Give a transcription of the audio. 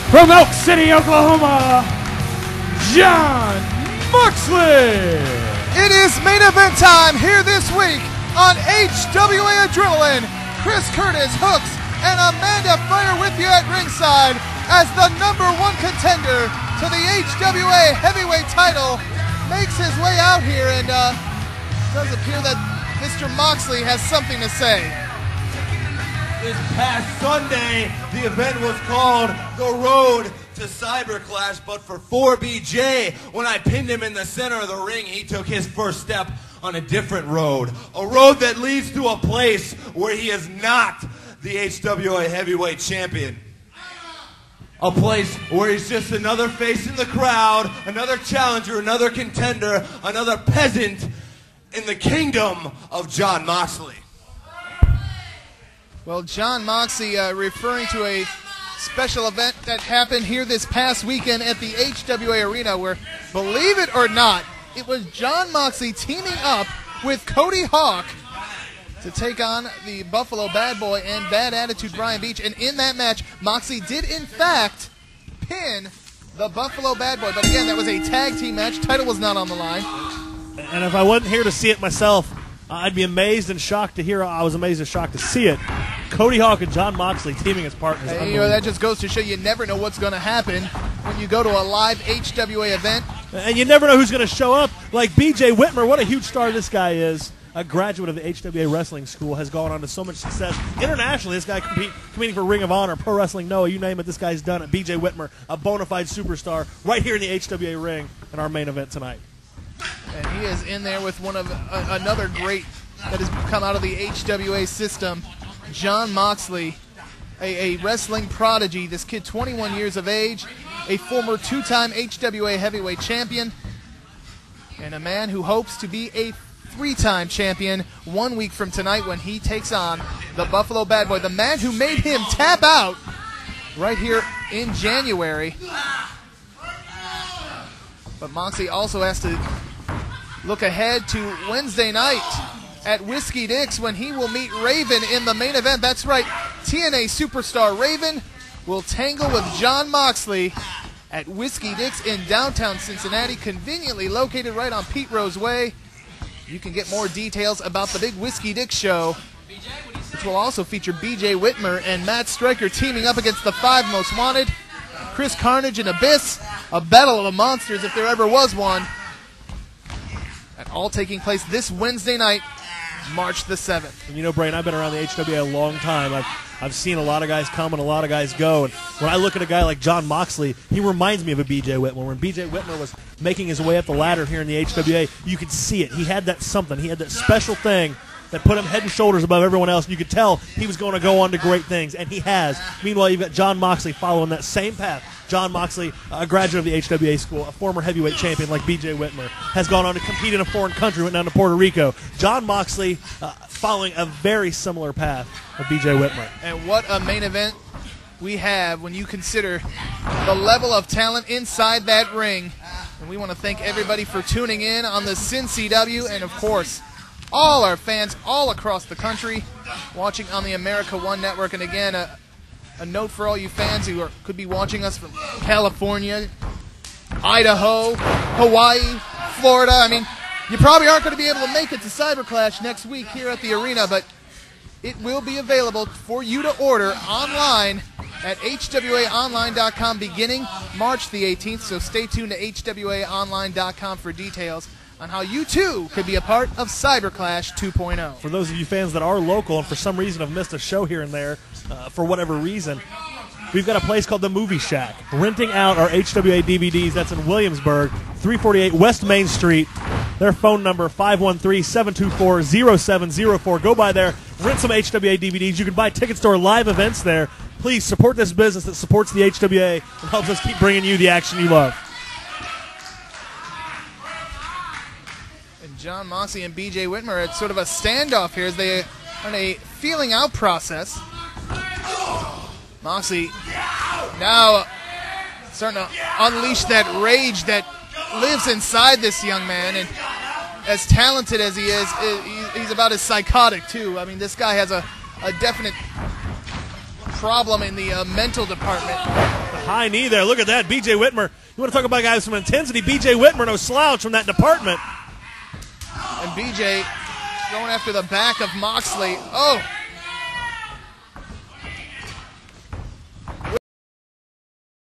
from Elk City, Oklahoma, Jon Moxley. It is main event time here this week on HWA Adrenaline. Chris Curtis, Hooks, and Amanda Fire with you at ringside as the #1 contender to the HWA heavyweight title makes his way out here, and does appear that Mr. Moxley has something to say. This past Sunday, the event was called The Road to Cyber Clash, but for 4BJ, when I pinned him in the center of the ring, he took his first step on a different road. A road that leads to a place where he is not the HWA heavyweight champion. A place where he's just another face in the crowd, another challenger, another contender, another peasant in the kingdom of Jon Moxley. Well, Jon Moxley referring to a special event that happened here this past weekend at the HWA Arena where, believe it or not, it was Jon Moxley teaming up with Cody Hawk to take on the Buffalo Bad Boy and Bad Attitude Brian Beach. And in that match, Moxley did in fact pin the Buffalo Bad Boy. But again, that was a tag team match. Title was not on the line. And if I wasn't here to see it myself, I'd be amazed and shocked to hear. I was amazed and shocked to see it. Cody Hawk and Jon Moxley teaming as partners. And, that just goes to show you never know what's going to happen when you go to a live HWA event. And you never know who's going to show up. Like BJ Whitmer, what a huge star this guy is. A graduate of the HWA Wrestling School, has gone on to so much success internationally. This guy competing for Ring of Honor, Pro Wrestling Noah, you name it, this guy's done it. BJ Whitmer, a bona fide superstar, right here in the HWA ring in our main event tonight. And he is in there with one of another great that has come out of the HWA system, Jon Moxley, a wrestling prodigy. This kid, 21 years of age, a former 2-time HWA heavyweight champion, and a man who hopes to be a 3-time champion 1 week from tonight when he takes on the Buffalo Bad Boy, the man who made him tap out right here in January. But Moxley also has to look ahead to Wednesday night at Whiskey Dick's when he will meet Raven in the main event. That's right, TNA superstar Raven will tangle with Jon Moxley at Whiskey Dick's in downtown Cincinnati, conveniently located right on Pete Rose Way. You can get more details about the big Whiskey Dick show, which will also feature BJ Whitmer and Matt Stryker teaming up against the 5 Most Wanted, Chris Carnage and Abyss, a battle of the monsters if there ever was one. And all taking place this Wednesday night, March the 7th. And you know, Brain, I've been around the HWA a long time. I've seen a lot of guys come and a lot of guys go. And when I look at a guy like Jon Moxley, he reminds me of a BJ Whitmer. When BJ Whitmer was making his way up the ladder here in the HWA, you could see it. He had that something. He had that special thing that put him head and shoulders above everyone else. And you could tell he was going to go on to great things, and he has. Meanwhile, you've got Jon Moxley following that same path. Jon Moxley, a graduate of the HWA school, a former heavyweight champion like BJ Whitmer, has gone on to compete in a foreign country, went down to Puerto Rico. Jon Moxley following a very similar path of BJ Whitmer. And what a main event we have when you consider the level of talent inside that ring. And we want to thank everybody for tuning in on the CinCW, and of course, all our fans all across the country watching on the America One Network. And again, a note for all you fans who could be watching us from California, Idaho, Hawaii, Florida. I mean, you probably aren't going to be able to make it to Cyber Clash next week here at the arena, but it will be available for you to order online at HWAonline.com beginning March the 18th. So stay tuned to HWAonline.com for details on how you too could be a part of Cyber Clash 2.0. For those of you fans that are local and for some reason have missed a show here and there, for whatever reason, we've got a place called the Movie Shack, renting out our HWA DVDs. That's in Williamsburg, 348 West Main Street. Their phone number, 513-724-0704. Go by there, rent some HWA DVDs. You can buy tickets to our live events there. Please support this business that supports the HWA and helps us keep bringing you the action you love. And Jon Moxley and BJ Whitmer are at sort of a standoff here as they are in a feeling out process. Moxley now starting to unleash that rage that lives inside this young man, and as talented as he is, he's about as psychotic too. I mean, this guy has a definite problem in the mental department. high knee there. Look at that. B.J. Whitmer. You want to talk about guys from intensity? B.J. Whitmer, no slouch from that department. And B.J. going after the back of Moxley. Oh,